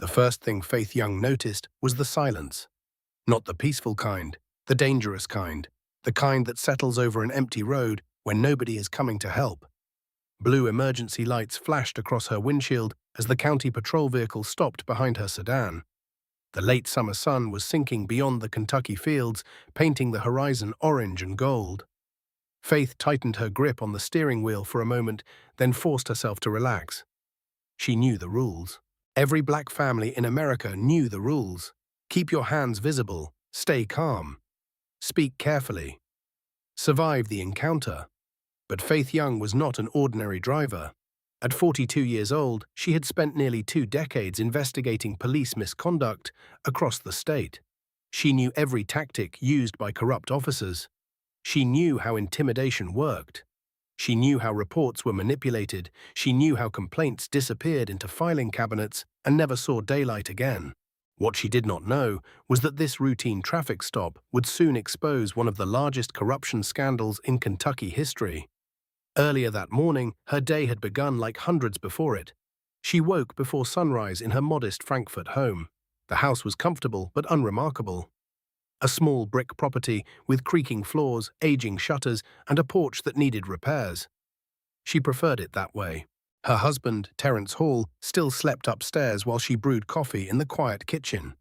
The first thing Faith Young noticed was the silence. Not the peaceful kind, the dangerous kind, the kind that settles over an empty road when nobody is coming to help. Blue emergency lights flashed across her windshield as the county patrol vehicle stopped behind her sedan. The late summer sun was sinking beyond the Kentucky fields, painting the horizon orange and gold. Faith tightened her grip on the steering wheel for a moment, then forced herself to relax. She knew the rules. Every black family in America knew the rules. Keep your hands visible, stay calm, speak carefully, survive the encounter. But Faith Young was not an ordinary driver. At 42 years old, she had spent nearly 2 decades investigating police misconduct across the state. She knew every tactic used by corrupt officers. She knew how intimidation worked. She knew how reports were manipulated. She knew how complaints disappeared into filing cabinets and never saw daylight again. What she did not know was that this routine traffic stop would soon expose one of the largest corruption scandals in Kentucky history. Earlier that morning, her day had begun like hundreds before it. She woke before sunrise in her modest Frankfurt home. The house was comfortable but unremarkable. A small brick property with creaking floors, aging shutters, and a porch that needed repairs. She preferred it that way. Her husband, Terence Hall, still slept upstairs while she brewed coffee in the quiet kitchen.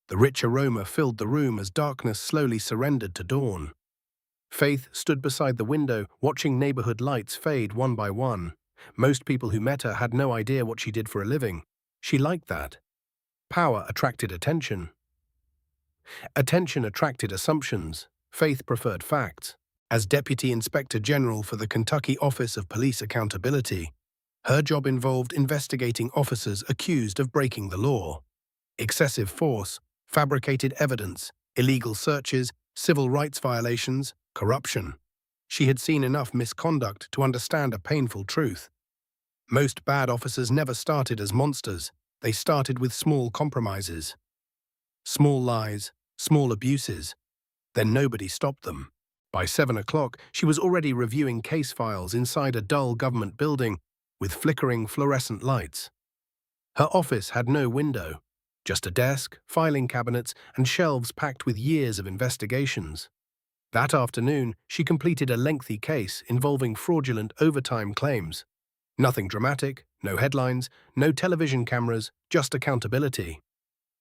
The rich aroma filled the room as darkness slowly surrendered to dawn. Faith stood beside the window, watching neighborhood lights fade one by one. Most people who met her had no idea what she did for a living. She liked that. Power attracted attention. Attention attracted assumptions. Faith preferred facts. As Deputy Inspector General for the Kentucky Office of Police Accountability, her job involved investigating officers accused of breaking the law. Excessive force, fabricated evidence, illegal searches, civil rights violations, corruption. She had seen enough misconduct to understand a painful truth. Most bad officers never started as monsters. They started with small compromises. Small lies, small abuses. Then nobody stopped them. By 7 o'clock, she was already reviewing case files inside a dull government building with flickering fluorescent lights. Her office had no window, just a desk, filing cabinets, and shelves packed with years of investigations. That afternoon, she completed a lengthy case involving fraudulent overtime claims. Nothing dramatic, no headlines, no television cameras, just accountability.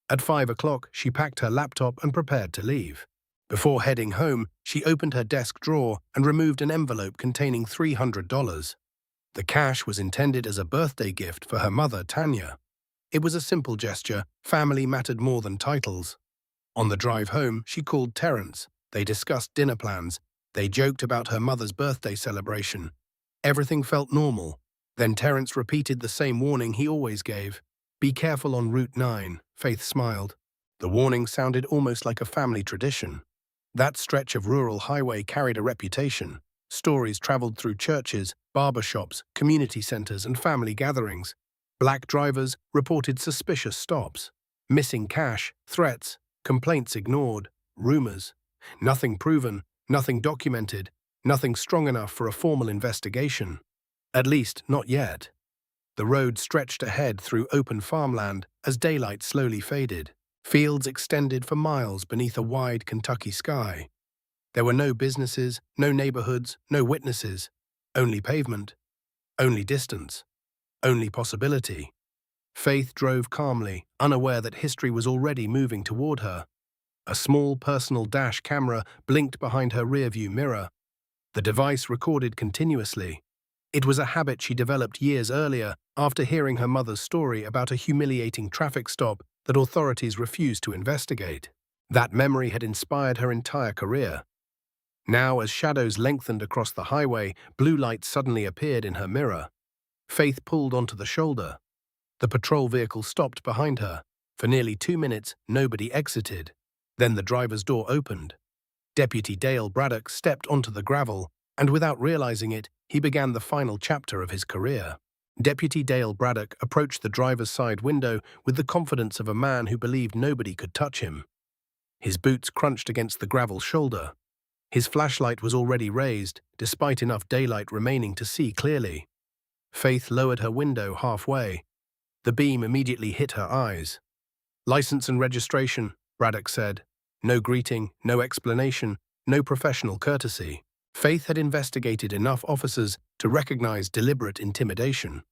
At 5 o'clock, she packed her laptop and prepared to leave. Before heading home, she opened her desk drawer and removed an envelope containing $300. The cash was intended as a birthday gift for her mother, Tanya. It was a simple gesture. Family mattered more than titles. On the drive home, she called Terence. They discussed dinner plans. They joked about her mother's birthday celebration. Everything felt normal. Then Terence repeated the same warning he always gave. "Be careful on Route 9, Faith smiled. The warning sounded almost like a family tradition. That stretch of rural highway carried a reputation. Stories traveled through churches, barber shops, community centers, and family gatherings. Black drivers reported suspicious stops. Missing cash, threats, complaints ignored, rumors. Nothing proven, nothing documented, nothing strong enough for a formal investigation. At least, not yet. The road stretched ahead through open farmland as daylight slowly faded. Fields extended for miles beneath a wide Kentucky sky. There were no businesses, no neighborhoods, no witnesses. Only pavement. Only distance. Only possibility. Faith drove calmly, unaware that history was already moving toward her. A small personal dash camera blinked behind her rearview mirror. The device recorded continuously. It was a habit she developed years earlier after hearing her mother's story about a humiliating traffic stop that authorities refused to investigate. That memory had inspired her entire career. Now, as shadows lengthened across the highway, blue light suddenly appeared in her mirror. Faith pulled onto the shoulder. The patrol vehicle stopped behind her. For nearly 2 minutes, nobody exited. Then the driver's door opened. Deputy Dale Braddock stepped onto the gravel, and without realizing it, he began the final chapter of his career. Deputy Dale Braddock approached the driver's side window with the confidence of a man who believed nobody could touch him. His boots crunched against the gravel shoulder. His flashlight was already raised, despite enough daylight remaining to see clearly. Faith lowered her window halfway. The beam immediately hit her eyes. License and registration, Braddock said. No greeting, no explanation, no professional courtesy. Faith had investigated enough officers to recognize deliberate intimidation.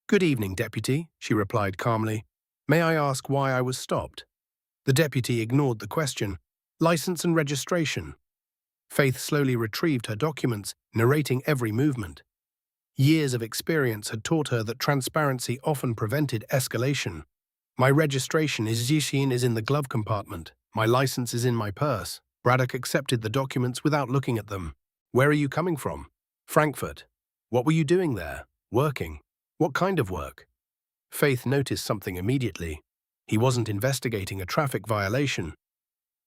"Good evening, Deputy," she replied calmly. "May I ask why I was stopped?" The deputy ignored the question. "License and registration." Faith slowly retrieved her documents, narrating every movement. Years of experience had taught her that transparency often prevented escalation. "My registration is in the glove compartment. My license is in my purse." Braddock accepted the documents without looking at them. "Where are you coming from?" "Frankfurt." "What were you doing there?" "Working." "What kind of work?" Faith noticed something immediately. He wasn't investigating a traffic violation.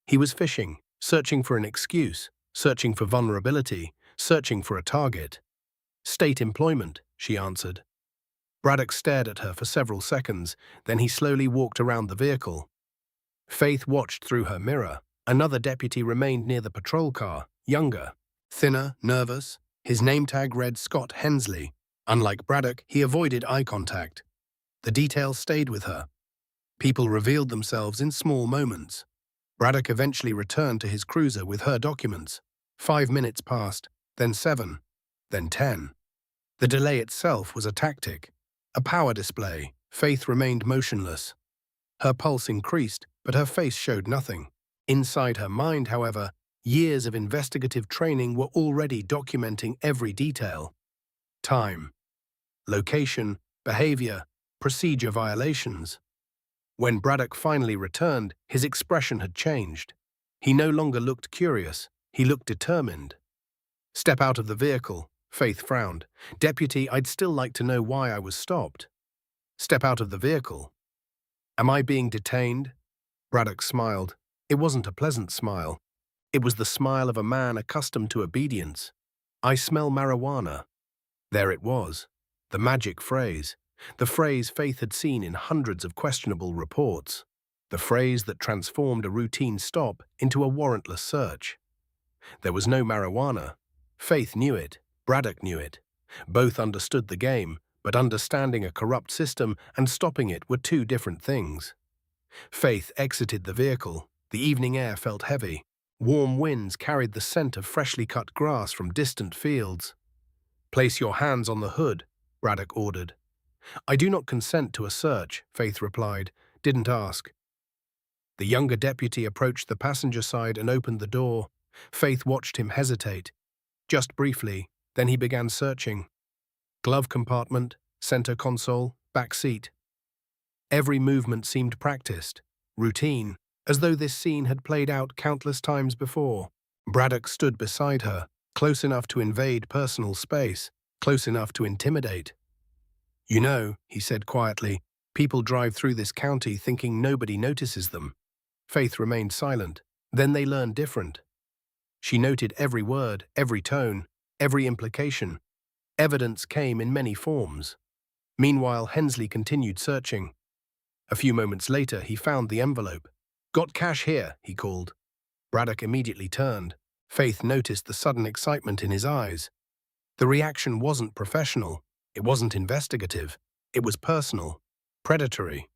He was fishing, searching for an excuse, searching for vulnerability, searching for a target. "State employment," she answered. Braddock stared at her for several seconds, then he slowly walked around the vehicle. Faith watched through her mirror. Another deputy remained near the patrol car, younger, thinner, nervous. His name tag read Scott Hensley. Unlike Braddock, he avoided eye contact. The details stayed with her. People revealed themselves in small moments. Braddock eventually returned to his cruiser with her documents. 5 minutes passed, then 7, then 10. The delay itself was a tactic, a power display. Faith remained motionless. Her pulse increased, but her face showed nothing. Inside her mind, however, years of investigative training were already documenting every detail. Time, location, behavior, procedure violations. When Braddock finally returned, his expression had changed. He no longer looked curious, he looked determined. "Step out of the vehicle," Faith frowned. "Deputy, I'd still like to know why I was stopped." "Step out of the vehicle." "Am I being detained?" Braddock smiled. It wasn't a pleasant smile. It was the smile of a man accustomed to obedience. "I smell marijuana." There it was, the magic phrase. The phrase Faith had seen in hundreds of questionable reports. The phrase that transformed a routine stop into a warrantless search. There was no marijuana. Faith knew it. Braddock knew it. Both understood the game, but understanding a corrupt system and stopping it were two different things. Faith exited the vehicle. The evening air felt heavy. Warm winds carried the scent of freshly cut grass from distant fields. "Place your hands on the hood," Braddock ordered. "I do not consent to a search," Faith replied. "Didn't ask." The younger deputy approached the passenger side and opened the door. Faith watched him hesitate. Just briefly, then he began searching. Glove compartment, center console, back seat. Every movement seemed practiced, routine, as though this scene had played out countless times before. Braddock stood beside her, close enough to invade personal space, close enough to intimidate. "You know," he said quietly, "people drive through this county thinking nobody notices them." Faith remained silent. Then they learned different. She noted every word, every tone, every implication. Evidence came in many forms. Meanwhile, Hensley continued searching. A few moments later, he found the envelope. "Got cash here," he called. Braddock immediately turned. Faith noticed the sudden excitement in his eyes. The reaction wasn't professional. It wasn't investigative. It was personal, predatory.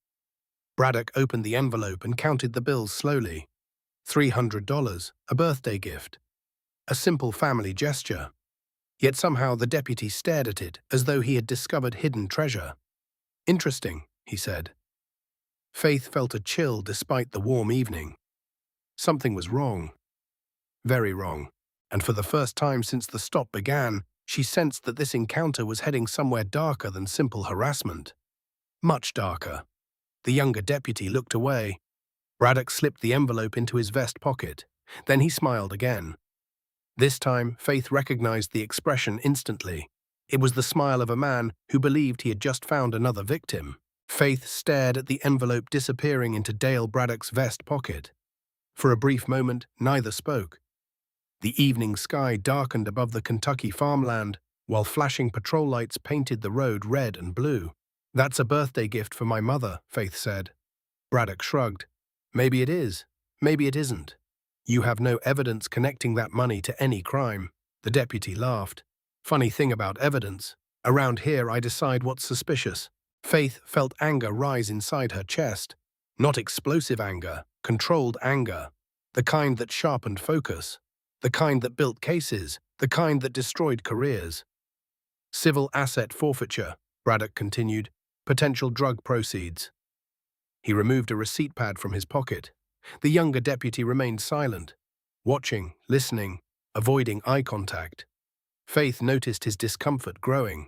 Braddock opened the envelope and counted the bills slowly. $300, a birthday gift. A simple family gesture. Yet somehow the deputy stared at it as though he had discovered hidden treasure. "Interesting," he said. Faith felt a chill despite the warm evening. Something was wrong. Very wrong. And for the first time since the stop began, she sensed that this encounter was heading somewhere darker than simple harassment. Much darker. The younger deputy looked away. Braddock slipped the envelope into his vest pocket. Then he smiled again. This time, Faith recognized the expression instantly. It was the smile of a man who believed he had just found another victim. Faith stared at the envelope disappearing into Dale Braddock's vest pocket. For a brief moment, neither spoke. The evening sky darkened above the Kentucky farmland, while flashing patrol lights painted the road red and blue. "That's a birthday gift for my mother," Faith said. Braddock shrugged. "Maybe it is. Maybe it isn't. You have no evidence connecting that money to any crime." The deputy laughed. "Funny thing about evidence. Around here I decide what's suspicious." Faith felt anger rise inside her chest. Not explosive anger, controlled anger. The kind that sharpened focus. The kind that built cases. The kind that destroyed careers. Civil asset forfeiture, Braddock continued. Potential drug proceeds. He removed a receipt pad from his pocket. The younger deputy remained silent, watching, listening, avoiding eye contact. Faith noticed his discomfort growing.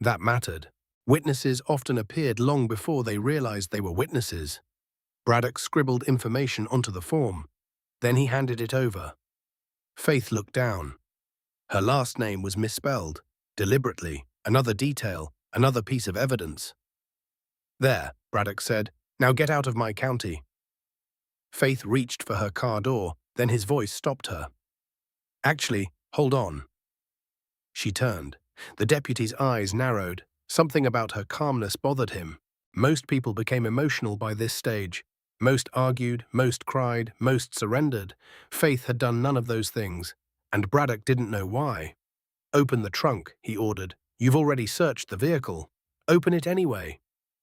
That mattered. Witnesses often appeared long before they realized they were witnesses. Braddock scribbled information onto the form. Then he handed it over. Faith looked down. Her last name was misspelled, deliberately, another detail, another piece of evidence. "There," Braddock said. "Now get out of my county." Faith reached for her car door, then his voice stopped her. "Actually, hold on." She turned. The deputy's eyes narrowed. Something about her calmness bothered him. Most people became emotional by this stage. Most argued, most cried, most surrendered. Faith had done none of those things, and Braddock didn't know why. "Open the trunk," he ordered. "You've already searched the vehicle. Open it anyway."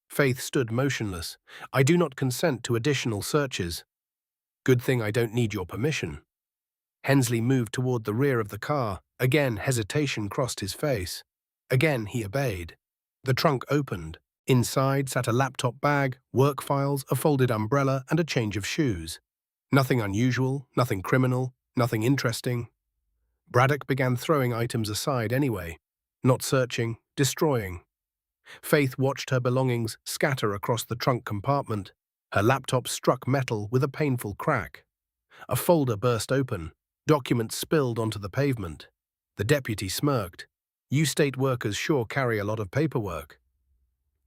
Faith stood motionless. "I do not consent to additional searches." "Good thing I don't need your permission." Hensley moved toward the rear of the car. Again, hesitation crossed his face. Again, he obeyed. The trunk opened. Inside sat a laptop bag, work files, a folded umbrella, and a change of shoes. Nothing unusual, nothing criminal, nothing interesting. Braddock began throwing items aside anyway. Not searching, destroying. Faith watched her belongings scatter across the trunk compartment. Her laptop struck metal with a painful crack. A folder burst open. Documents spilled onto the pavement. The deputy smirked. "You state workers sure carry a lot of paperwork."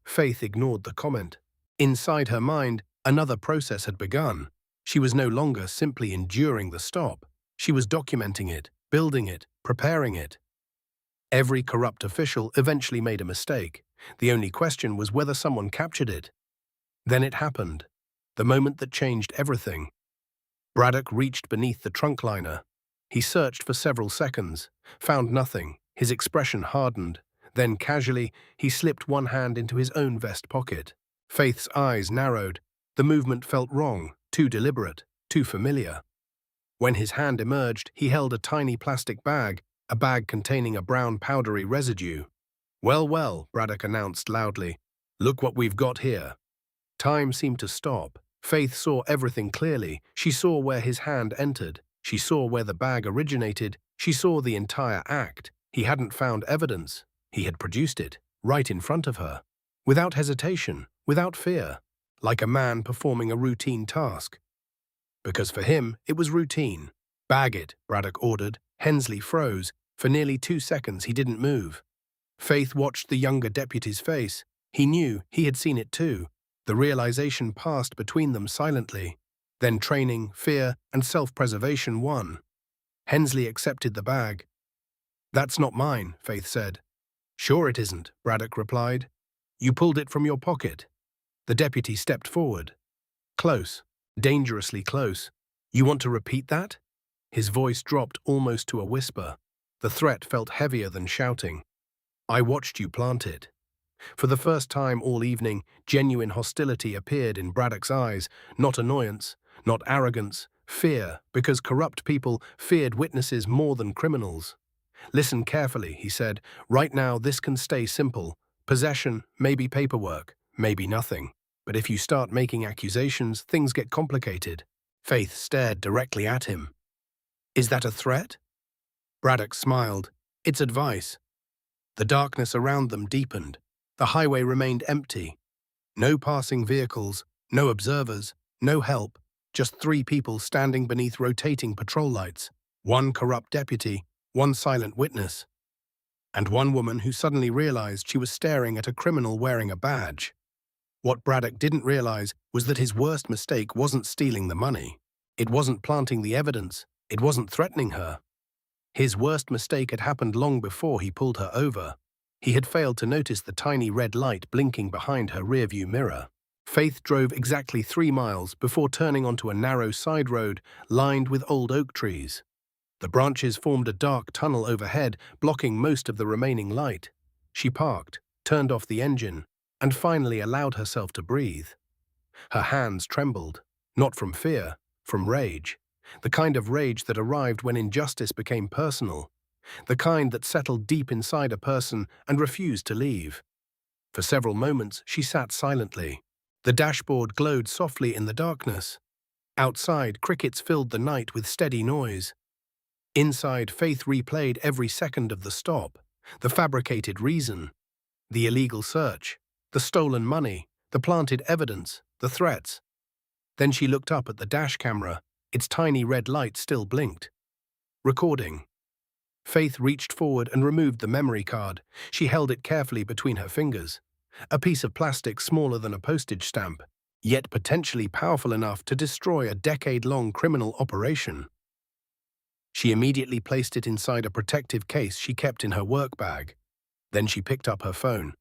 Faith ignored the comment. Inside her mind, another process had begun. She was no longer simply enduring the stop. She was documenting it, building it, preparing it. Every corrupt official eventually made a mistake. The only question was whether someone captured it. Then it happened. The moment that changed everything. Braddock reached beneath the trunk liner. He searched for several seconds, found nothing. His expression hardened. Then, casually, he slipped one hand into his own vest pocket. Faith's eyes narrowed. The movement felt wrong, too deliberate, too familiar. When his hand emerged, he held a tiny plastic bag, a bag containing a brown powdery residue. "Well, well," Braddock announced loudly. "Look what we've got here." Time seemed to stop. Faith saw everything clearly. She saw where his hand entered. She saw where the bag originated. She saw the entire act. He hadn't found evidence. He had produced it, right in front of her. Without hesitation, without fear. Like a man performing a routine task. Because for him, it was routine. "Bag it," Braddock ordered. Hensley froze. For nearly 2 seconds, he didn't move. Faith watched the younger deputy's face. He knew he had seen it too. The realization passed between them silently. Then training, fear, and self-preservation won. Hensley accepted the bag. "That's not mine," Faith said. "Sure it isn't," Braddock replied. "You pulled it from your pocket." The deputy stepped forward. Close, dangerously close. "You want to repeat that?" His voice dropped almost to a whisper. The threat felt heavier than shouting. "I watched you plant it." For the first time all evening, genuine hostility appeared in Braddock's eyes, not annoyance, not arrogance, fear, because corrupt people feared witnesses more than criminals. "Listen carefully," he said. "Right now, this can stay simple. Possession, maybe paperwork, maybe nothing. But if you start making accusations, things get complicated." Faith stared directly at him. "Is that a threat?" Braddock smiled. "It's advice." The darkness around them deepened. The highway remained empty. No passing vehicles, no observers, no help, just 3 people standing beneath rotating patrol lights. One corrupt deputy, one silent witness, and one woman who suddenly realized she was staring at a criminal wearing a badge. What Braddock didn't realize was that his worst mistake wasn't stealing the money. It wasn't planting the evidence. It wasn't threatening her. His worst mistake had happened long before he pulled her over. He had failed to notice the tiny red light blinking behind her rearview mirror. Faith drove exactly 3 miles before turning onto a narrow side road lined with old oak trees. The branches formed a dark tunnel overhead, blocking most of the remaining light. She parked, turned off the engine, and finally allowed herself to breathe. Her hands trembled, not from fear, from rage. The kind of rage that arrived when injustice became personal. The kind that settled deep inside a person and refused to leave. For several moments, she sat silently. The dashboard glowed softly in the darkness. Outside, crickets filled the night with steady noise. Inside, Faith replayed every second of the stop, the fabricated reason, the illegal search, the stolen money, the planted evidence, the threats. Then she looked up at the dash camera. Its tiny red light still blinked. Recording. Faith reached forward and removed the memory card. She held it carefully between her fingers. A piece of plastic smaller than a postage stamp, yet potentially powerful enough to destroy a decade-long criminal operation. She immediately placed it inside a protective case she kept in her work bag. Then she picked up her phone.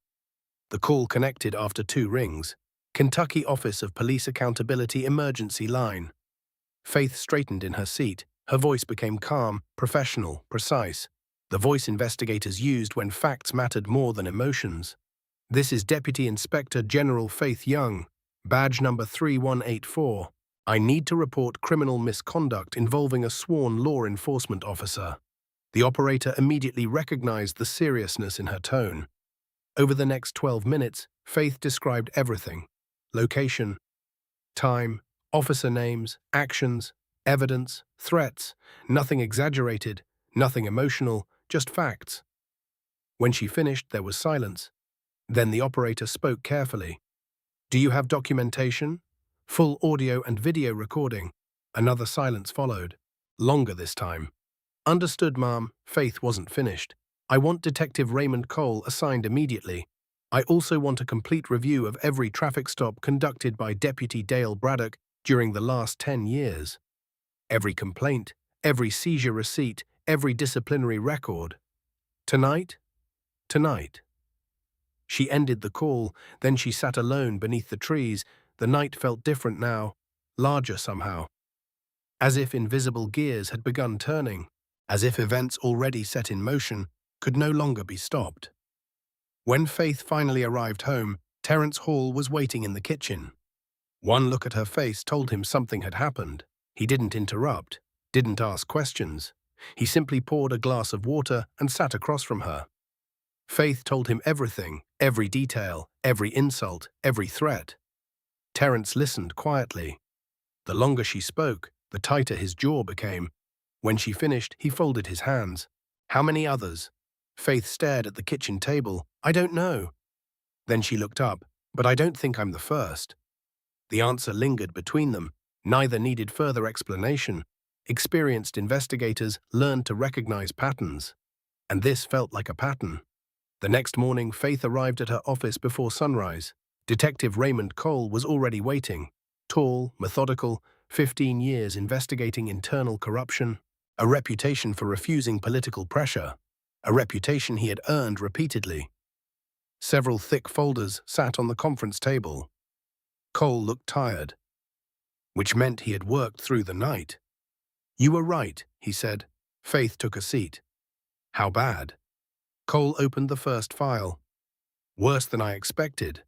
The call connected after 2 rings. Kentucky Office of Police Accountability Emergency Line. Faith straightened in her seat. Her voice became calm, professional, precise. The voice investigators used when facts mattered more than emotions. This is Deputy Inspector General Faith Young, badge number 3184. I need to report criminal misconduct involving a sworn law enforcement officer. The operator immediately recognized the seriousness in her tone. Over the next 12 minutes, Faith described everything: location, time, officer names, actions, evidence, threats, nothing exaggerated, nothing emotional, just facts. When she finished, there was silence. Then the operator spoke carefully. Do you have documentation? Full audio and video recording. Another silence followed. Longer this time. Understood, ma'am. Faith wasn't finished. I want Detective Raymond Cole assigned immediately. I also want a complete review of every traffic stop conducted by Deputy Dale Braddock during the last 10 years. Every complaint, every seizure receipt, every disciplinary record. Tonight? Tonight. She ended the call, then she sat alone beneath the trees. The night felt different now, larger somehow. As if invisible gears had begun turning, as if events already set in motion could no longer be stopped. When Faith finally arrived home, Terence Hall was waiting in the kitchen. One look at her face told him something had happened. He didn't interrupt, didn't ask questions. He simply poured a glass of water and sat across from her. Faith told him everything, every detail, every insult, every threat. Terence listened quietly. The longer she spoke, the tighter his jaw became. When she finished, he folded his hands. How many others? Faith stared at the kitchen table. I don't know. Then she looked up. But I don't think I'm the first. The answer lingered between them. Neither needed further explanation. Experienced investigators learned to recognize patterns. And this felt like a pattern. The next morning, Faith arrived at her office before sunrise. Detective Raymond Cole was already waiting. Tall, methodical, 15 years investigating internal corruption, a reputation for refusing political pressure, a reputation he had earned repeatedly. Several thick folders sat on the conference table. Cole looked tired, which meant he had worked through the night. You were right, he said. Faith took a seat. How bad? Cole opened the first file. Worse than I expected.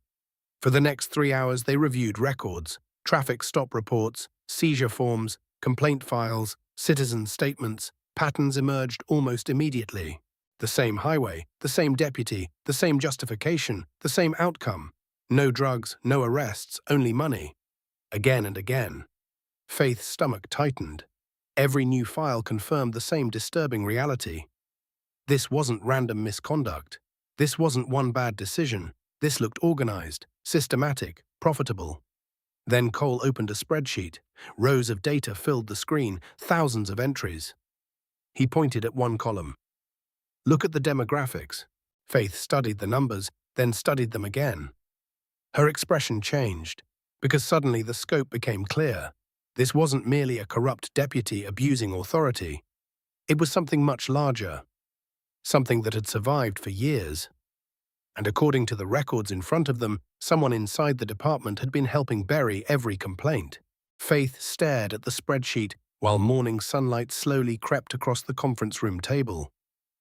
For the next 3 hours, they reviewed records, traffic stop reports, seizure forms, complaint files, citizen statements. Patterns emerged almost immediately. The same highway, the same deputy, the same justification, the same outcome. No drugs, no arrests, only money. Again and again. Faith's stomach tightened. Every new file confirmed the same disturbing reality. This wasn't random misconduct. This wasn't one bad decision. This looked organized, systematic, profitable. Then Cole opened a spreadsheet. Rows of data filled the screen, thousands of entries. He pointed at one column. Look at the demographics. Faith studied the numbers, then studied them again. Her expression changed, because suddenly the scope became clear. This wasn't merely a corrupt deputy abusing authority. It was something much larger. Something that had survived for years. And according to the records in front of them, someone inside the department had been helping bury every complaint. Faith stared at the spreadsheet while morning sunlight slowly crept across the conference room table.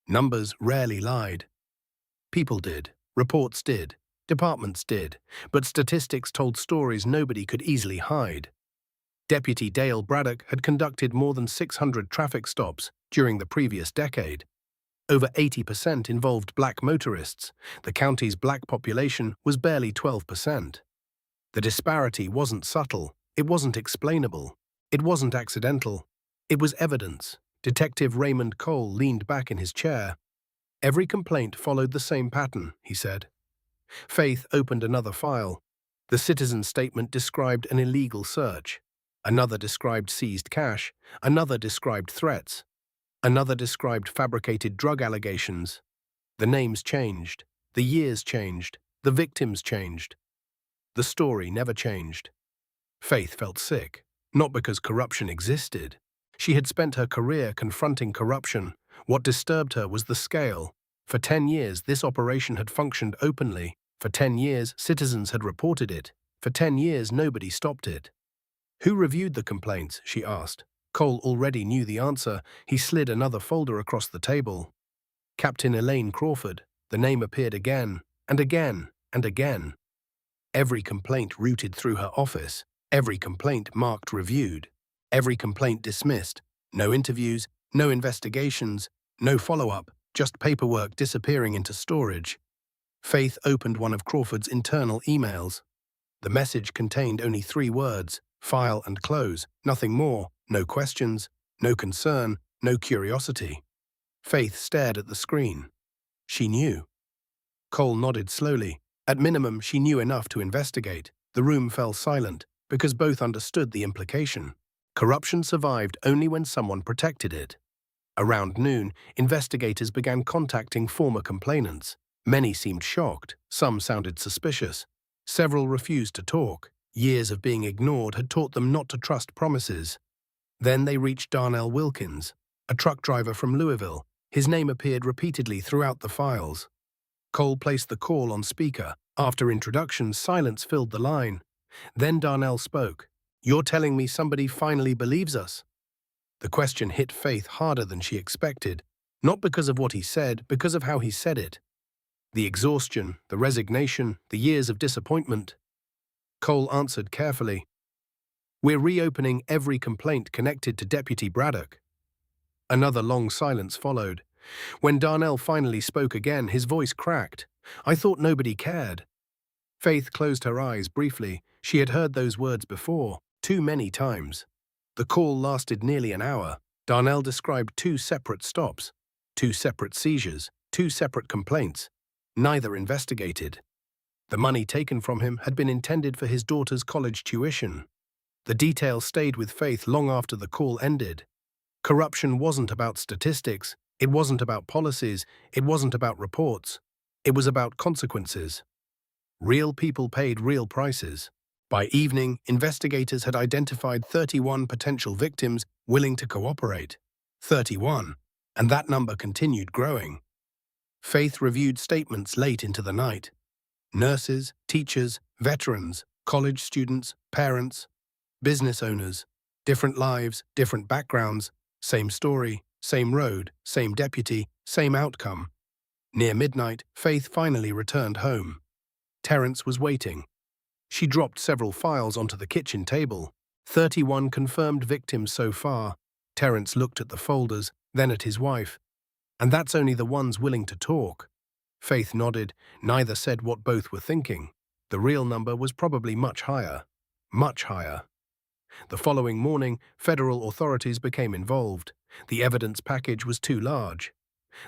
Numbers rarely lied. People did. Reports did. Departments did, but statistics told stories nobody could easily hide. Deputy Dale Braddock had conducted more than 600 traffic stops during the previous decade. Over 80% involved black motorists. The county's black population was barely 12%. The disparity wasn't subtle, it wasn't explainable, it wasn't accidental. It was evidence. Detective Raymond Cole leaned back in his chair. Every complaint followed the same pattern, he said. Faith opened another file. The citizen's statement described an illegal search. Another described seized cash. Another described threats. Another described fabricated drug allegations. The names changed. The years changed. The victims changed. The story never changed. Faith felt sick, not because corruption existed. She had spent her career confronting corruption. What disturbed her was the scale. For 10 years, this operation had functioned openly. For 10 years, citizens had reported it. For 10 years, nobody stopped it. Who reviewed the complaints? She asked. Cole already knew the answer. He slid another folder across the table. Captain Elaine Crawford. The name appeared again, and again, and again. Every complaint routed through her office. Every complaint marked reviewed. Every complaint dismissed. No interviews, no investigations, no follow-up, just paperwork disappearing into storage. Faith opened one of Crawford's internal emails. The message contained only 3 words: file and close, nothing more, no questions, no concern, no curiosity. Faith stared at the screen. She knew. Cole nodded slowly. At minimum, she knew enough to investigate. The room fell silent, because both understood the implication. Corruption survived only when someone protected it. Around noon, investigators began contacting former complainants. Many seemed shocked, some sounded suspicious. Several refused to talk. Years of being ignored had taught them not to trust promises. Then they reached Darnell Wilkins, a truck driver from Louisville. His name appeared repeatedly throughout the files. Cole placed the call on speaker. After introductions, silence filled the line. Then Darnell spoke. "You're telling me somebody finally believes us?" The question hit Faith harder than she expected, not because of what he said, because of how he said it. The exhaustion, the resignation, the years of disappointment. Cole answered carefully. "We're reopening every complaint connected to Deputy Braddock." Another long silence followed. When Darnell finally spoke again, his voice cracked. "I thought nobody cared." Faith closed her eyes briefly. She had heard those words before, too many times. The call lasted nearly an hour. Darnell described 2 separate stops, 2 separate seizures, 2 separate complaints. Neither investigated. The money taken from him had been intended for his daughter's college tuition. The details stayed with Faith long after the call ended. Corruption wasn't about statistics, it wasn't about policies, it wasn't about reports. It was about consequences. Real people paid real prices. By evening, investigators had identified 31 potential victims willing to cooperate. 31. And that number continued growing. Faith reviewed statements late into the night. Nurses, teachers, veterans, college students, parents, business owners. Different lives, different backgrounds. Same story, same road, same deputy, same outcome. Near midnight, Faith finally returned home. Terence was waiting. She dropped several files onto the kitchen table. 31 confirmed victims so far. Terence looked at the folders, then at his wife. "And that's only the ones willing to talk." Faith nodded. Neither said what both were thinking. The real number was probably much higher. Much higher. The following morning, federal authorities became involved. The evidence package was too large.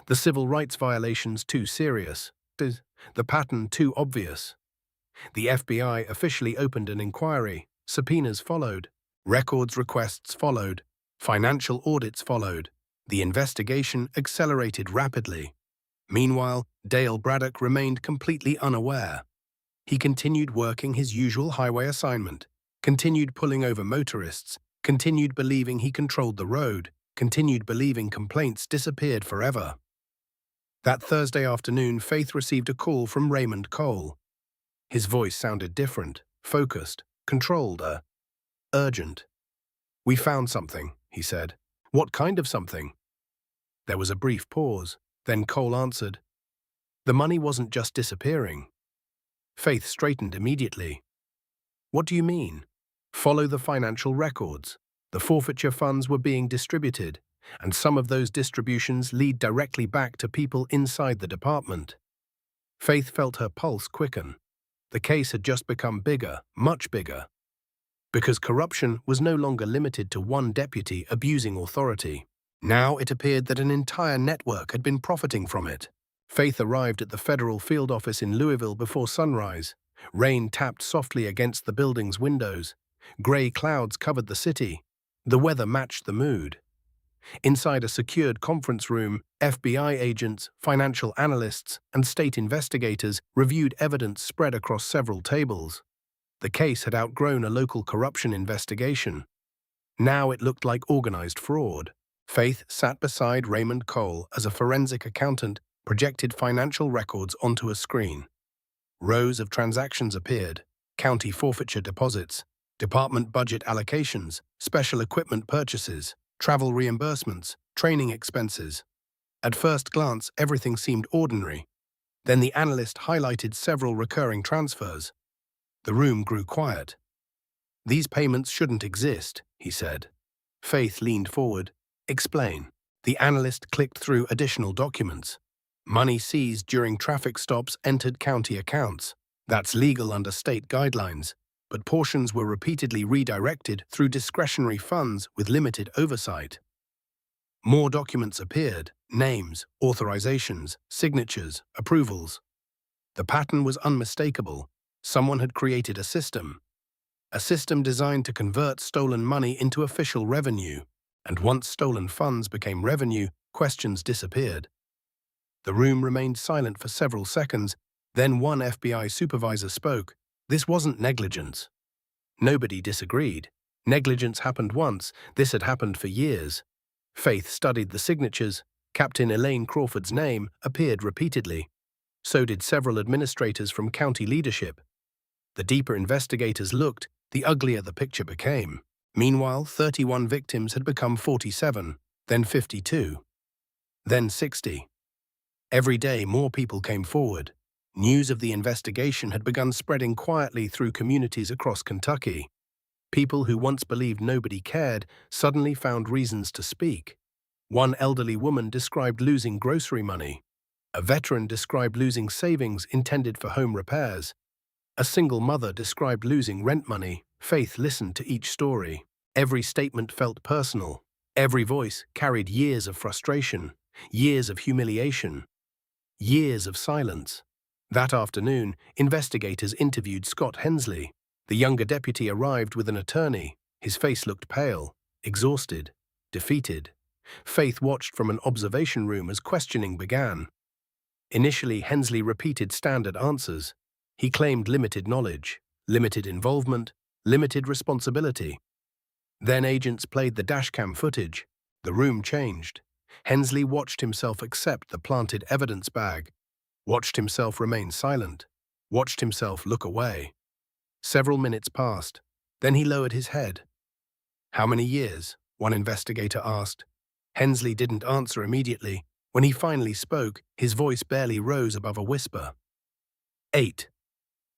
The civil rights violations too serious. The pattern too obvious. The FBI officially opened an inquiry. Subpoenas followed. Records requests followed. Financial audits followed. The investigation accelerated rapidly. Meanwhile, Dale Braddock remained completely unaware. He continued working his usual highway assignment, continued pulling over motorists, continued believing he controlled the road, continued believing complaints disappeared forever. That Thursday afternoon, Faith received a call from Raymond Cole. His voice sounded different, focused, controlled, urgent. "We found something," he said. "What kind of something?" There was a brief pause. Then Cole answered. "The money wasn't just disappearing. Faith straightened immediately. What do you mean? Follow the financial records. The forfeiture funds were being distributed, and some of those distributions lead directly back to people inside the department. Faith felt her pulse quicken. The case had just become bigger, much bigger, because corruption was no longer limited to one deputy abusing authority. Now it appeared that an entire network had been profiting from it. Faith arrived at the federal field office in Louisville before sunrise. Rain tapped softly against the building's windows. Gray clouds covered the city. The weather matched the mood. Inside a secured conference room, FBI agents, financial analysts, and state investigators reviewed evidence spread across several tables. The case had outgrown a local corruption investigation. Now it looked like organized fraud. Faith sat beside Raymond Cole as a forensic accountant projected financial records onto a screen. Rows of transactions appeared: county forfeiture deposits, department budget allocations, special equipment purchases, travel reimbursements, training expenses. At first glance, everything seemed ordinary. Then the analyst highlighted several recurring transfers. The room grew quiet. "These payments shouldn't exist," he said. Faith leaned forward. "Explain." The analyst clicked through additional documents. Money seized during traffic stops entered county accounts. That's legal under state guidelines, but portions were repeatedly redirected through discretionary funds with limited oversight. More documents appeared: names, authorizations, signatures, approvals. The pattern was unmistakable. Someone had created a system designed to convert stolen money into official revenue. And once stolen funds became revenue, questions disappeared. The room remained silent for several seconds. Then one FBI supervisor spoke. This wasn't negligence. Nobody disagreed. Negligence happened once. This had happened for years. Faith studied the signatures. Captain Elaine Crawford's name appeared repeatedly. So did several administrators from county leadership. The deeper investigators looked, the uglier the picture became. Meanwhile, 31 victims had become 47, then 52, then 60. Every day, more people came forward. News of the investigation had begun spreading quietly through communities across Kentucky. People who once believed nobody cared suddenly found reasons to speak. One elderly woman described losing grocery money. A veteran described losing savings intended for home repairs. A single mother described losing rent money. Faith listened to each story. Every statement felt personal. Every voice carried years of frustration, years of humiliation, years of silence. That afternoon, investigators interviewed Scott Hensley. The younger deputy arrived with an attorney. His face looked pale, exhausted, defeated. Faith watched from an observation room as questioning began. Initially, Hensley repeated standard answers. He claimed limited knowledge, limited involvement, limited responsibility. Then agents played the dashcam footage. The room changed. Hensley watched himself accept the planted evidence bag, watched himself remain silent, watched himself look away. Several minutes passed. Then he lowered his head. "How many years?" one investigator asked. Hensley didn't answer immediately. When he finally spoke, his voice barely rose above a whisper. 8.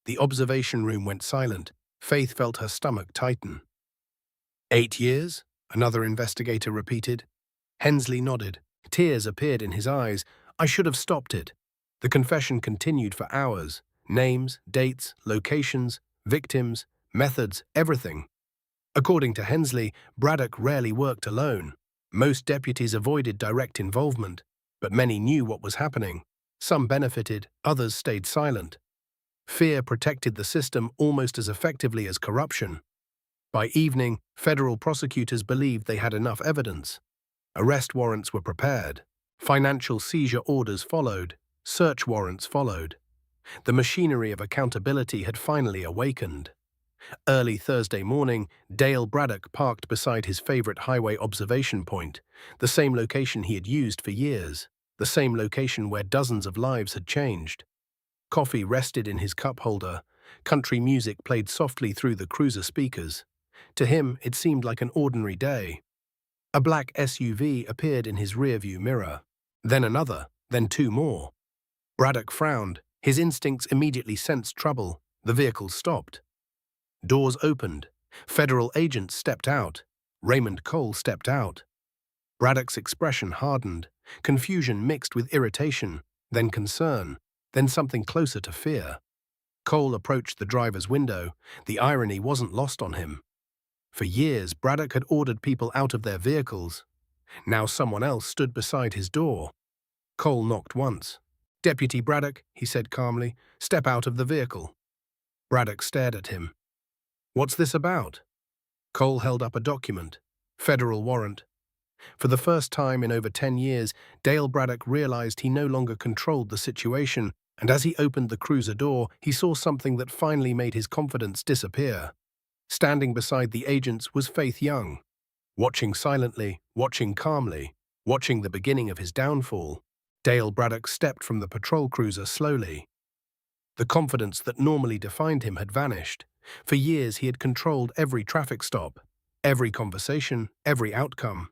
The observation room went silent. Faith felt her stomach tighten. 8 years? Another investigator repeated. Hensley nodded. Tears appeared in his eyes. "I should have stopped it." The confession continued for hours. Names, dates, locations, victims, methods, everything. According to Hensley, Braddock rarely worked alone. Most deputies avoided direct involvement, but many knew what was happening. Some benefited, others stayed silent. Fear protected the system almost as effectively as corruption. By evening, federal prosecutors believed they had enough evidence. Arrest warrants were prepared. Financial seizure orders followed. Search warrants followed. The machinery of accountability had finally awakened. Early Thursday morning, Dale Braddock parked beside his favorite highway observation point, the same location he had used for years, the same location where dozens of lives had changed. Coffee rested in his cup holder. Country music played softly through the cruiser speakers. To him, it seemed like an ordinary day. A black SUV appeared in his rearview mirror. Then another, then two more. Braddock frowned. His instincts immediately sensed trouble. The vehicle stopped. Doors opened. Federal agents stepped out. Raymond Cole stepped out. Braddock's expression hardened, confusion mixed with irritation, then concern, then something closer to fear. Cole approached the driver's window. The irony wasn't lost on him. For years, Braddock had ordered people out of their vehicles. Now someone else stood beside his door. Cole knocked once. "Deputy Braddock," he said calmly, "step out of the vehicle." Braddock stared at him. "What's this about?" Cole held up a document. Federal warrant. For the first time in over 10 years, Dale Braddock realized he no longer controlled the situation, and as he opened the cruiser door, he saw something that finally made his confidence disappear. Standing beside the agents was Faith Young. Watching silently, watching calmly, watching the beginning of his downfall, Dale Braddock stepped from the patrol cruiser slowly. The confidence that normally defined him had vanished. For years he had controlled every traffic stop, every conversation, every outcome.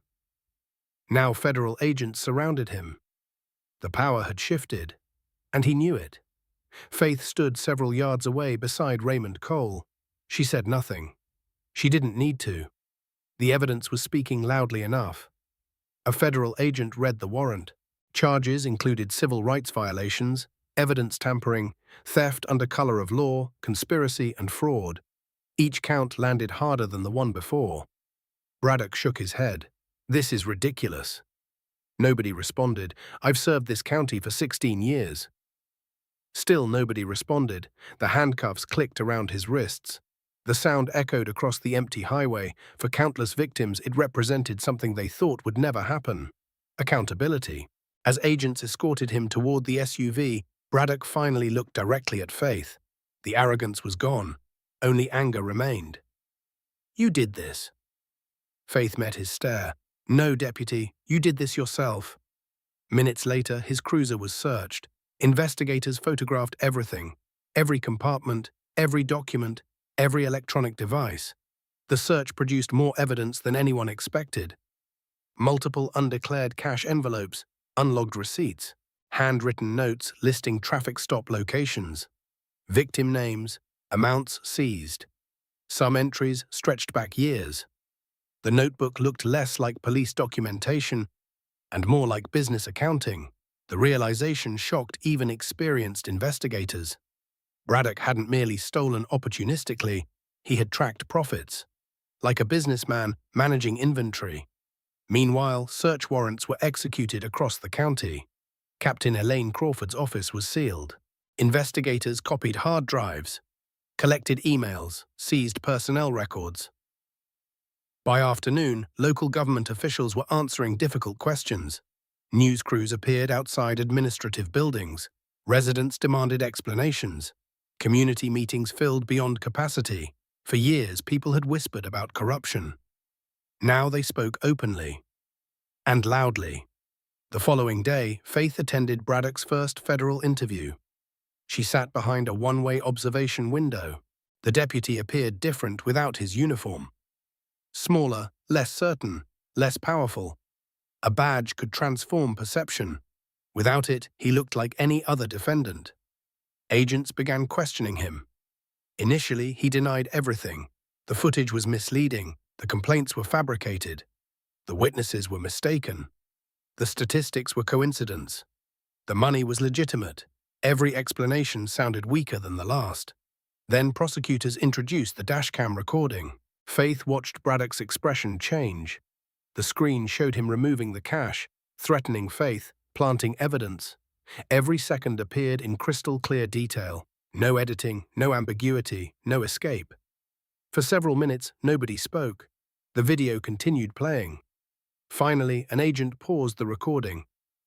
Now federal agents surrounded him. The power had shifted, and he knew it. Faith stood several yards away beside Raymond Cole. She said nothing. She didn't need to. The evidence was speaking loudly enough. A federal agent read the warrant. Charges included civil rights violations, evidence tampering, theft under color of law, conspiracy, and fraud. Each count landed harder than the one before. Braddock shook his head. "This is ridiculous." Nobody responded. "I've served this county for 16 years. Still nobody responded. The handcuffs clicked around his wrists. The sound echoed across the empty highway. For countless victims, it represented something they thought would never happen. Accountability. As agents escorted him toward the SUV, Braddock finally looked directly at Faith. The arrogance was gone. Only anger remained. "You did this." Faith met his stare. "No, Deputy, you did this yourself." Minutes later, his cruiser was searched. Investigators photographed everything. Every compartment, every document, every electronic device. The search produced more evidence than anyone expected. Multiple undeclared cash envelopes, unlogged receipts, handwritten notes listing traffic stop locations, victim names, amounts seized. Some entries stretched back years. The notebook looked less like police documentation and more like business accounting. The realization shocked even experienced investigators. Braddock hadn't merely stolen opportunistically, he had tracked profits. Like a businessman managing inventory. Meanwhile, search warrants were executed across the county. Captain Elaine Crawford's office was sealed. Investigators copied hard drives, collected emails, seized personnel records. By afternoon, local government officials were answering difficult questions. News crews appeared outside administrative buildings. Residents demanded explanations. Community meetings filled beyond capacity. For years, people had whispered about corruption. Now they spoke openly and loudly. The following day, Faith attended Braddock's first federal interview. She sat behind a one-way observation window. The deputy appeared different without his uniform. Smaller, less certain, less powerful. A badge could transform perception. Without it, he looked like any other defendant. Agents began questioning him. Initially, he denied everything. The footage was misleading. The complaints were fabricated. The witnesses were mistaken. The statistics were coincidence. The money was legitimate. Every explanation sounded weaker than the last. Then prosecutors introduced the dashcam recording. Faith watched Braddock's expression change. The screen showed him removing the cash, threatening Faith, planting evidence. Every second appeared in crystal-clear detail. No editing, no ambiguity, no escape. For several minutes, nobody spoke. The video continued playing. Finally, an agent paused the recording.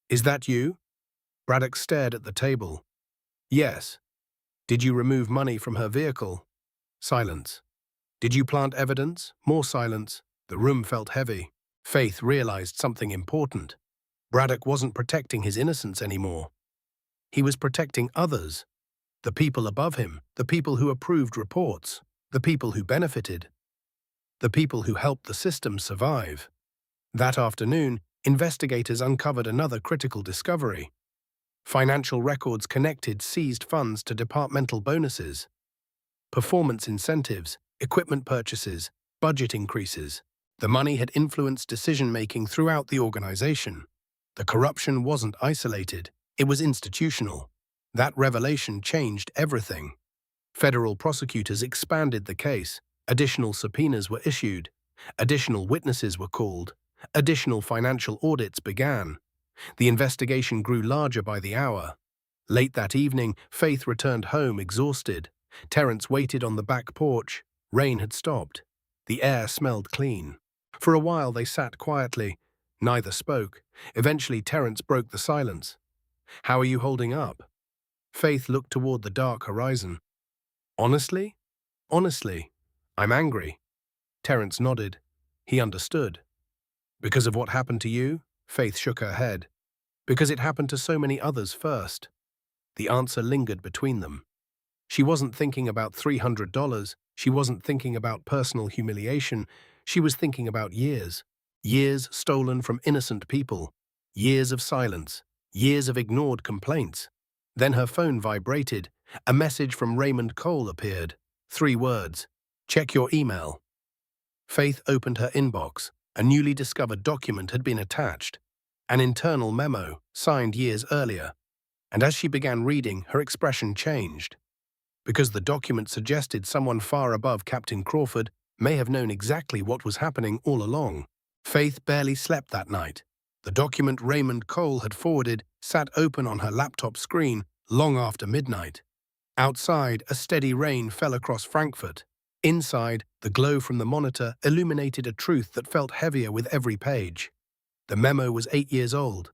"Is that you?" Braddock stared at the table. "Yes." "Did you remove money from her vehicle?" Silence. "Did you plant evidence?" More silence. The room felt heavy. Faith realized something important. Braddock wasn't protecting his innocence anymore. He was protecting others. The people above him, the people who approved reports, the people who benefited, the people who helped the system survive. That afternoon, investigators uncovered another critical discovery. Financial records connected seized funds to departmental bonuses, performance incentives, equipment purchases, budget increases. The money had influenced decision-making throughout the organization. The corruption wasn't isolated, it was institutional. That revelation changed everything. Federal prosecutors expanded the case. Additional subpoenas were issued. Additional witnesses were called. Additional financial audits began. The investigation grew larger by the hour. Late that evening, Faith returned home exhausted. Terence waited on the back porch. Rain had stopped. The air smelled clean. For a while they sat quietly. Neither spoke. Eventually Terence broke the silence. "How are you holding up?" Faith looked toward the dark horizon. "Honestly? Honestly, I'm angry." Terence nodded. He understood. "Because of what happened to you?" Faith shook her head. "Because it happened to so many others first." The answer lingered between them. She wasn't thinking about $300. She wasn't thinking about personal humiliation. She was thinking about years. Years stolen from innocent people. Years of silence. Years of ignored complaints. Then her phone vibrated. A message from Raymond Cole appeared. 3 words. "Check your email." Faith opened her inbox. A newly discovered document had been attached. An internal memo, signed years earlier. And as she began reading, her expression changed. Because the document suggested someone far above Captain Crawford may have known exactly what was happening all along. Faith barely slept that night. The document Raymond Cole had forwarded sat open on her laptop screen long after midnight. Outside, a steady rain fell across Frankfurt. Inside, the glow from the monitor illuminated a truth that felt heavier with every page. The memo was 8 years old.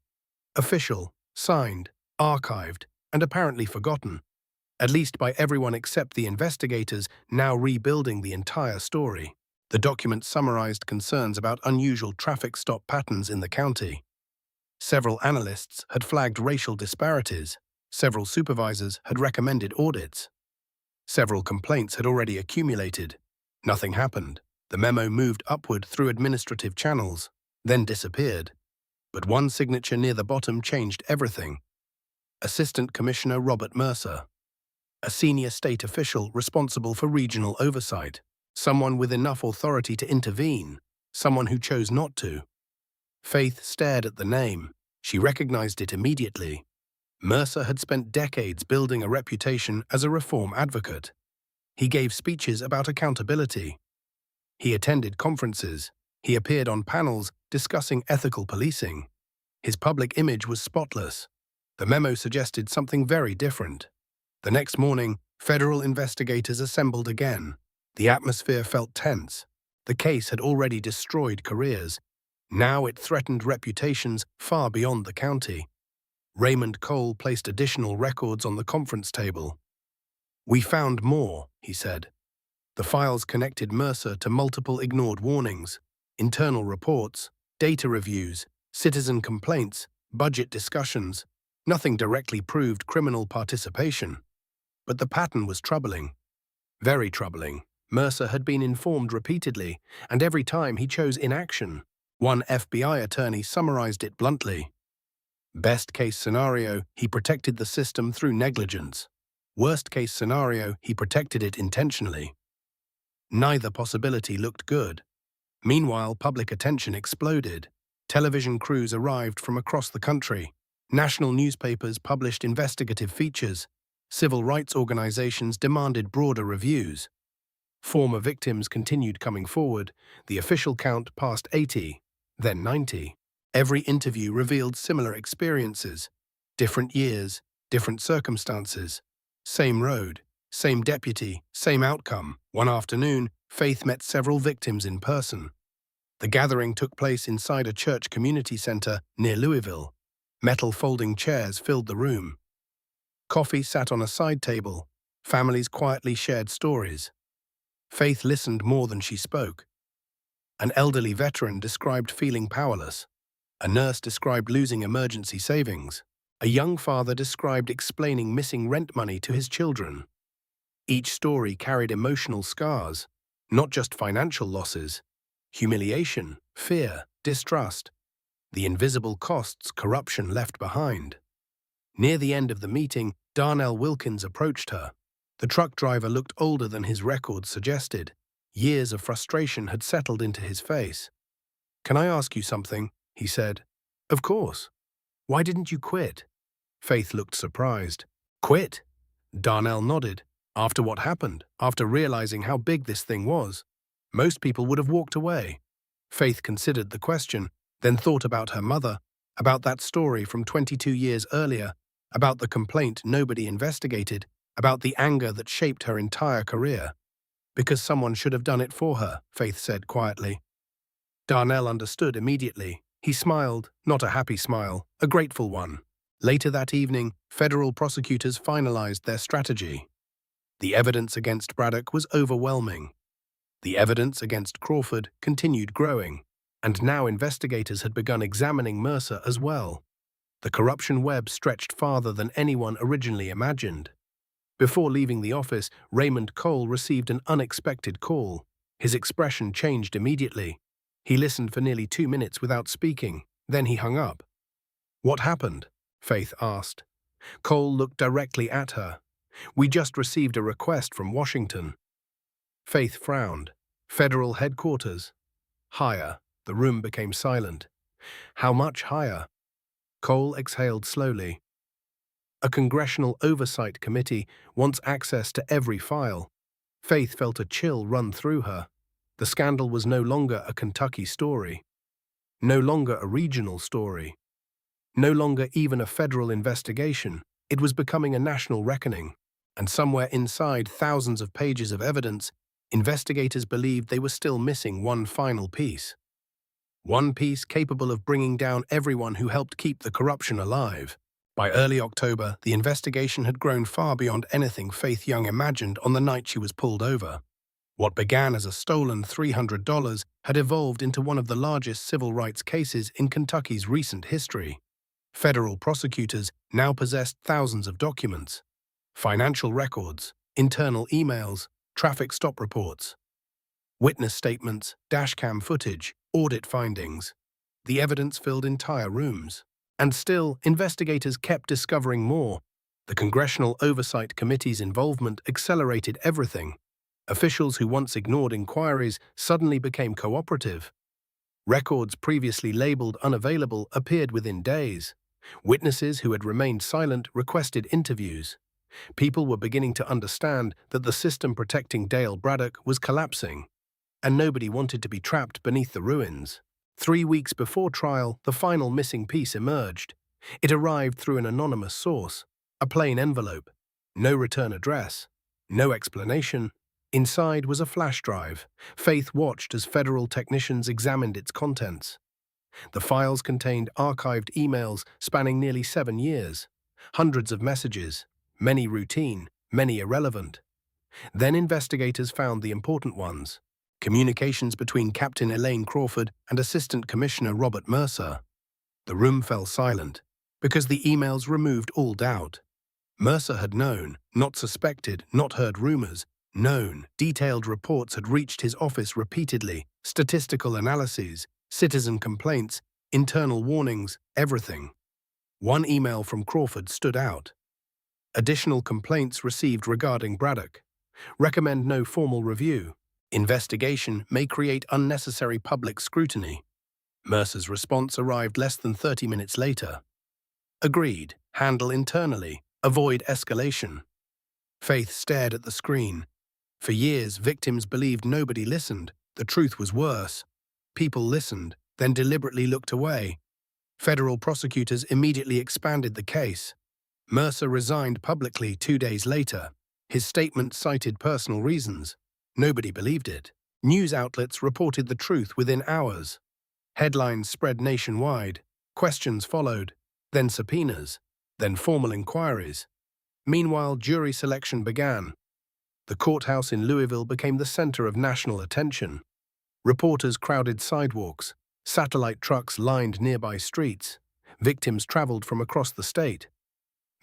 Official, signed, archived, and apparently forgotten. At least by everyone except the investigators now rebuilding the entire story. The document summarized concerns about unusual traffic stop patterns in the county. Several analysts had flagged racial disparities. Several supervisors had recommended audits. Several complaints had already accumulated. Nothing happened. The memo moved upward through administrative channels, then disappeared. But one signature near the bottom changed everything. Assistant Commissioner Robert Mercer. A senior state official responsible for regional oversight. Someone with enough authority to intervene. Someone who chose not to. Faith stared at the name. She recognized it immediately. Mercer had spent decades building a reputation as a reform advocate. He gave speeches about accountability. He attended conferences. He appeared on panels discussing ethical policing. His public image was spotless. The memo suggested something very different. The next morning, federal investigators assembled again. The atmosphere felt tense. The case had already destroyed careers. Now it threatened reputations far beyond the county. Raymond Cole placed additional records on the conference table. "We found more," he said. The files connected Mercer to multiple ignored warnings, internal reports, data reviews, citizen complaints, budget discussions. Nothing directly proved criminal participation. But the pattern was troubling. Very troubling. Mercer had been informed repeatedly, and every time he chose inaction. One FBI attorney summarized it bluntly. Best case scenario, he protected the system through negligence. Worst case scenario, he protected it intentionally. Neither possibility looked good. Meanwhile, public attention exploded. Television crews arrived from across the country. National newspapers published investigative features. Civil rights organizations demanded broader reviews. Former victims continued coming forward. The official count passed 80, then 90. Every interview revealed similar experiences. Different years, different circumstances. Same road, same deputy, same outcome. One afternoon, Faith met several victims in person. The gathering took place inside a church community center near Louisville. Metal folding chairs filled the room. Coffee sat on a side table. Families quietly shared stories. Faith listened more than she spoke. An elderly veteran described feeling powerless. A nurse described losing emergency savings. A young father described explaining missing rent money to his children. Each story carried emotional scars, not just financial losses. Humiliation, fear, distrust. The invisible costs corruption left behind. Near the end of the meeting, Darnell Wilkins approached her. The truck driver looked older than his records suggested. Years of frustration had settled into his face. "Can I ask you something?" he said. "Of course. Why didn't you quit?" Faith looked surprised. "Quit?" Darnell nodded. "After what happened, after realizing how big this thing was, most people would have walked away." Faith considered the question, then thought about her mother, about that story from 22 years earlier, about the complaint nobody investigated, about the anger that shaped her entire career. "Because someone should have done it for her," Faith said quietly. Darnell understood immediately. He smiled, not a happy smile, a grateful one. Later that evening, federal prosecutors finalized their strategy. The evidence against Braddock was overwhelming. The evidence against Crawford continued growing, and now investigators had begun examining Mercer as well. The corruption web stretched farther than anyone originally imagined. Before leaving the office, Raymond Cole received an unexpected call. His expression changed immediately. He listened for nearly 2 minutes without speaking. Then he hung up. "What happened?" Faith asked. Cole looked directly at her. "We just received a request from Washington." Faith frowned. "Federal headquarters?" "Higher." The room became silent. "How much higher?" Cole exhaled slowly. "A congressional oversight committee wants access to every file." Faith felt a chill run through her. The scandal was no longer a Kentucky story. No longer a regional story. No longer even a federal investigation. It was becoming a national reckoning. And somewhere inside thousands of pages of evidence, investigators believed they were still missing one final piece. One piece capable of bringing down everyone who helped keep the corruption alive. By early October, the investigation had grown far beyond anything Faith Young imagined on the night she was pulled over. What began as a stolen $300 had evolved into one of the largest civil rights cases in Kentucky's recent history. Federal prosecutors now possessed thousands of documents, financial records, internal emails, traffic stop reports, witness statements, dashcam footage, audit findings. The evidence filled entire rooms. And still, investigators kept discovering more. The Congressional Oversight Committee's involvement accelerated everything. Officials who once ignored inquiries suddenly became cooperative. Records previously labeled unavailable appeared within days. Witnesses who had remained silent requested interviews. People were beginning to understand that the system protecting Dale Braddock was collapsing, and nobody wanted to be trapped beneath the ruins. 3 weeks before trial, the final missing piece emerged. It arrived through an anonymous source, a plain envelope, no return address, no explanation. Inside was a flash drive. Faith watched as federal technicians examined its contents. The files contained archived emails spanning nearly 7 years, hundreds of messages, many routine, many irrelevant. Then investigators found the important ones: communications between Captain Elaine Crawford and Assistant Commissioner Robert Mercer. The room fell silent, because the emails removed all doubt. Mercer had known, not suspected, not heard rumors. Known, detailed reports had reached his office repeatedly, statistical analyses, citizen complaints, internal warnings, everything. One email from Crawford stood out. Additional complaints received regarding Braddock. Recommend no formal review. Investigation may create unnecessary public scrutiny. Mercer's response arrived less than 30 minutes later. Agreed. Handle internally. Avoid escalation. Faith stared at the screen. For years, victims believed nobody listened. The truth was worse. People listened, then deliberately looked away. Federal prosecutors immediately expanded the case. Mercer resigned publicly 2 days later. His statement cited personal reasons. Nobody believed it. News outlets reported the truth within hours. Headlines spread nationwide. Questions followed, then subpoenas, then formal inquiries. Meanwhile, jury selection began. The courthouse in Louisville became the center of national attention. Reporters crowded sidewalks. Satellite trucks lined nearby streets. Victims traveled from across the state.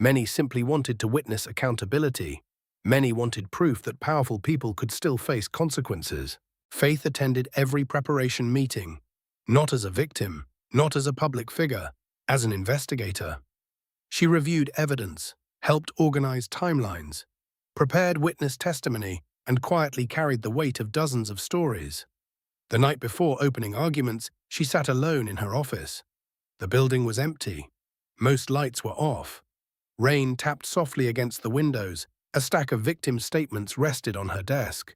Many simply wanted to witness accountability. Many wanted proof that powerful people could still face consequences. Faith attended every preparation meeting, not as a victim, not as a public figure, as an investigator. She reviewed evidence, helped organize timelines, prepared witness testimony, and quietly carried the weight of dozens of stories. The night before opening arguments, she sat alone in her office. The building was empty. Most lights were off. Rain tapped softly against the windows. A stack of victim statements rested on her desk.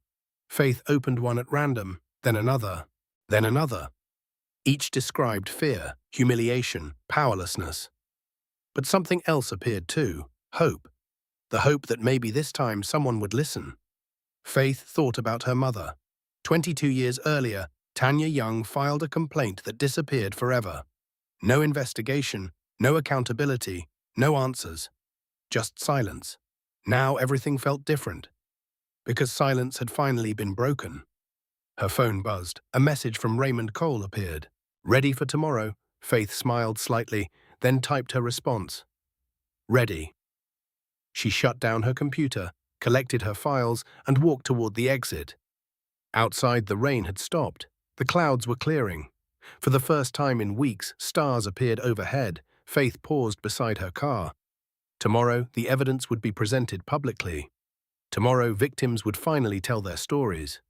Faith opened one at random, then another, then another. Each described fear, humiliation, powerlessness. But something else appeared too, hope. The hope that maybe this time someone would listen. Faith thought about her mother. 22 years earlier, Tanya Young filed a complaint that disappeared forever. No investigation, no accountability, no answers. Just silence. Now everything felt different. Because silence had finally been broken. Her phone buzzed. A message from Raymond Cole appeared. Ready for tomorrow? Faith smiled slightly, then typed her response. Ready. She shut down her computer, collected her files, and walked toward the exit. Outside, the rain had stopped. The clouds were clearing. For the first time in weeks, stars appeared overhead. Faith paused beside her car. Tomorrow, the evidence would be presented publicly. Tomorrow, victims would finally tell their stories.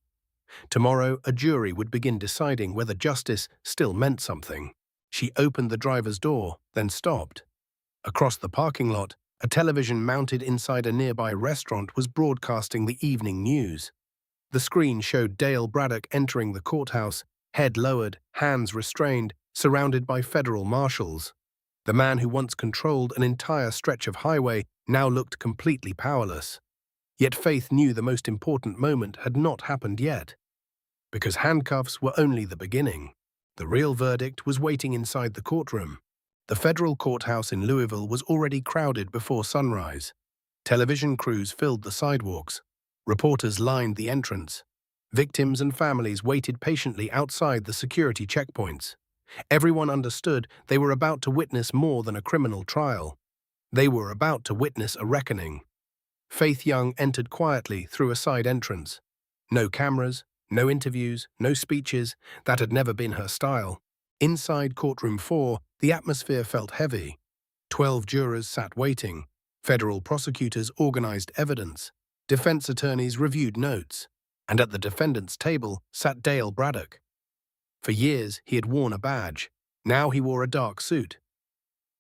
Tomorrow, a jury would begin deciding whether justice still meant something. She opened the driver's door, then stopped. Across the parking lot, a television mounted inside a nearby restaurant was broadcasting the evening news. The screen showed Dale Braddock entering the courthouse, head lowered, hands restrained, surrounded by federal marshals. The man who once controlled an entire stretch of highway now looked completely powerless. Yet Faith knew the most important moment had not happened yet. Because handcuffs were only the beginning. The real verdict was waiting inside the courtroom. The federal courthouse in Louisville was already crowded before sunrise. Television crews filled the sidewalks. Reporters lined the entrance. Victims and families waited patiently outside the security checkpoints. Everyone understood they were about to witness more than a criminal trial. They were about to witness a reckoning. Faith Young entered quietly through a side entrance. No cameras, no interviews, no speeches. That had never been her style. Inside courtroom 4, the atmosphere felt heavy. 12 jurors sat waiting. Federal prosecutors organized evidence. Defense attorneys reviewed notes. And at the defendant's table sat Dale Braddock. For years, he had worn a badge. Now he wore a dark suit.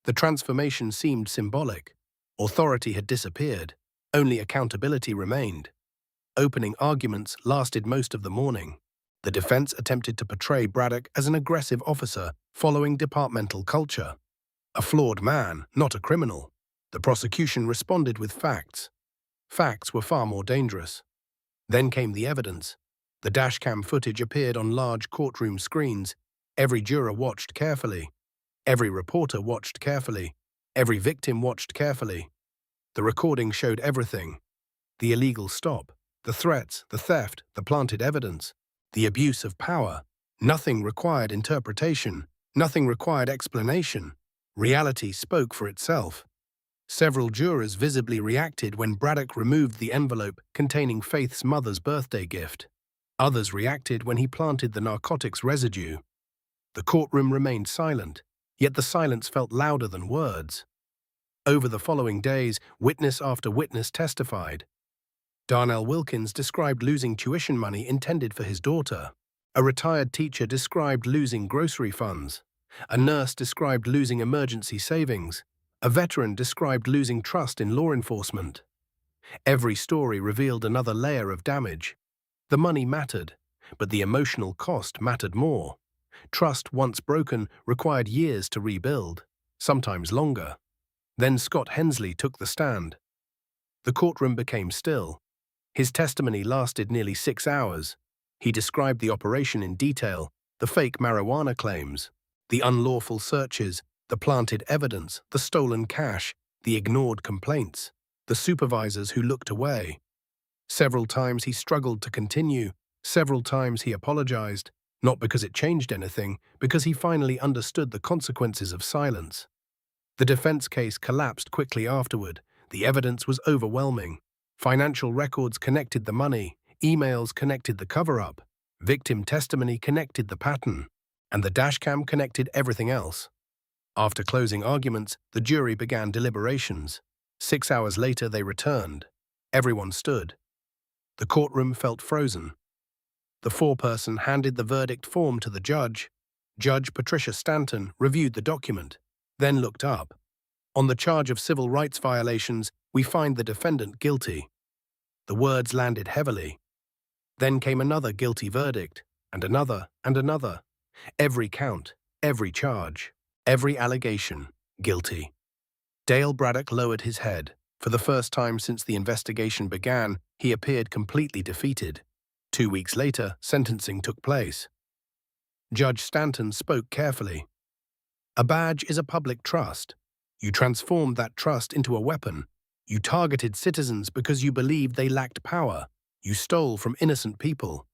The transformation seemed symbolic. Authority had disappeared. Only accountability remained. Opening arguments lasted most of the morning. The defense attempted to portray Braddock as an aggressive officer following departmental culture. A flawed man, not a criminal. The prosecution responded with facts. Facts were far more dangerous. Then came the evidence. The dashcam footage appeared on large courtroom screens. Every juror watched carefully. Every reporter watched carefully. Every victim watched carefully. The recording showed everything. The illegal stop, the threats, the theft, the planted evidence, the abuse of power. Nothing required interpretation. Nothing required explanation. Reality spoke for itself. Several jurors visibly reacted when Braddock removed the envelope containing Faith's mother's birthday gift. Others reacted when he planted the narcotics residue. The courtroom remained silent, yet the silence felt louder than words. Over the following days, witness after witness testified. Darnell Wilkins described losing tuition money intended for his daughter. A retired teacher described losing grocery funds. A nurse described losing emergency savings. A veteran described losing trust in law enforcement. Every story revealed another layer of damage. The money mattered, but the emotional cost mattered more. Trust, once broken, required years to rebuild, sometimes longer. Then Scott Hensley took the stand. The courtroom became still. His testimony lasted nearly 6 hours. He described the operation in detail, the fake marijuana claims, the unlawful searches, the planted evidence, the stolen cash, the ignored complaints, the supervisors who looked away. Several times he struggled to continue. Several times he apologized, not because it changed anything, because he finally understood the consequences of silence. The defense case collapsed quickly afterward. The evidence was overwhelming. Financial records connected the money, emails connected the cover-up, victim testimony connected the pattern, and the dashcam connected everything else. After closing arguments, the jury began deliberations. 6 hours later, they returned. Everyone stood. The courtroom felt frozen. The foreperson handed the verdict form to the judge. Judge Patricia Stanton reviewed the document, then looked up. On the charge of civil rights violations, we find the defendant guilty. The words landed heavily. Then came another guilty verdict, and another, and another. Every count, every charge, every allegation, guilty. Dale Braddock lowered his head. For the first time since the investigation began, he appeared completely defeated. 2 weeks later, sentencing took place. Judge Stanton spoke carefully. A badge is a public trust. You transformed that trust into a weapon. You targeted citizens because you believed they lacked power. You stole from innocent people.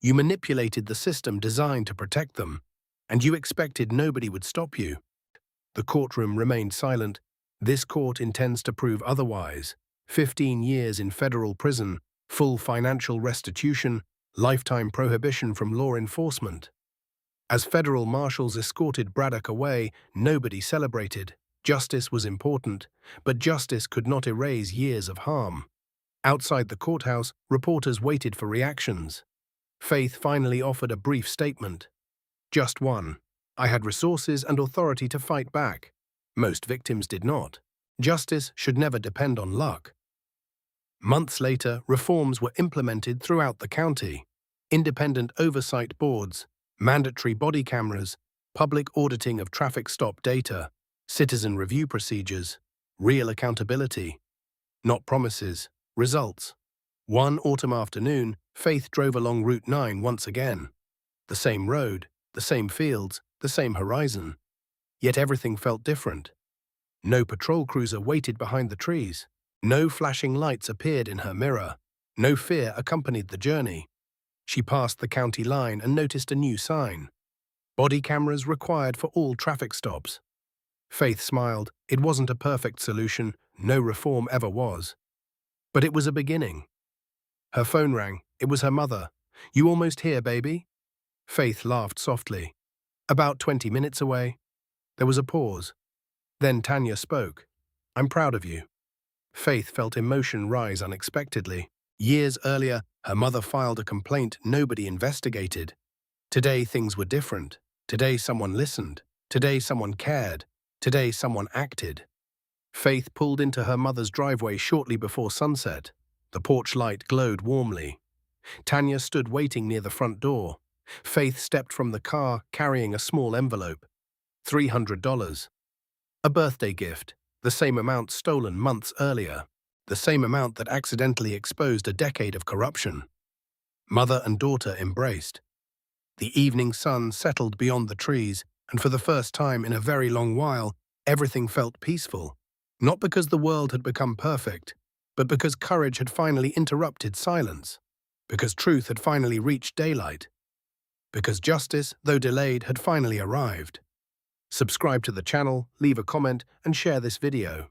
You manipulated the system designed to protect them, and you expected nobody would stop you. The courtroom remained silent. This court intends to prove otherwise. 15 years in federal prison, full financial restitution, lifetime prohibition from law enforcement. As federal marshals escorted Braddock away, nobody celebrated. Justice was important, but justice could not erase years of harm. Outside the courthouse, reporters waited for reactions. Faith finally offered a brief statement. Just one. I had resources and authority to fight back. Most victims did not. Justice should never depend on luck. Months later, reforms were implemented throughout the county. Independent oversight boards, mandatory body cameras, public auditing of traffic stop data, citizen review procedures, real accountability. Not promises, results. One autumn afternoon, Faith drove along Route 9 once again. The same road, the same fields, the same horizon. Yet everything felt different. No patrol cruiser waited behind the trees. No flashing lights appeared in her mirror. No fear accompanied the journey. She passed the county line and noticed a new sign. Body cameras required for all traffic stops. Faith smiled. It wasn't a perfect solution. No reform ever was. But it was a beginning. Her phone rang. It was her mother. You almost here, baby? Faith laughed softly. About 20 minutes away. There was a pause. Then Tanya spoke. I'm proud of you. Faith felt emotion rise unexpectedly. Years earlier, her mother filed a complaint nobody investigated. Today, things were different. Today, someone listened. Today, someone cared. Today, someone acted. Faith pulled into her mother's driveway shortly before sunset. The porch light glowed warmly. Tanya stood waiting near the front door. Faith stepped from the car, carrying a small envelope. $300. A birthday gift, the same amount stolen months earlier. The same amount that accidentally exposed a decade of corruption. Mother and daughter embraced. The evening sun settled beyond the trees, and for the first time in a very long while, everything felt peaceful. Not because the world had become perfect, but because courage had finally interrupted silence. Because truth had finally reached daylight. Because justice, though delayed, had finally arrived. Subscribe to the channel, leave a comment, and share this video.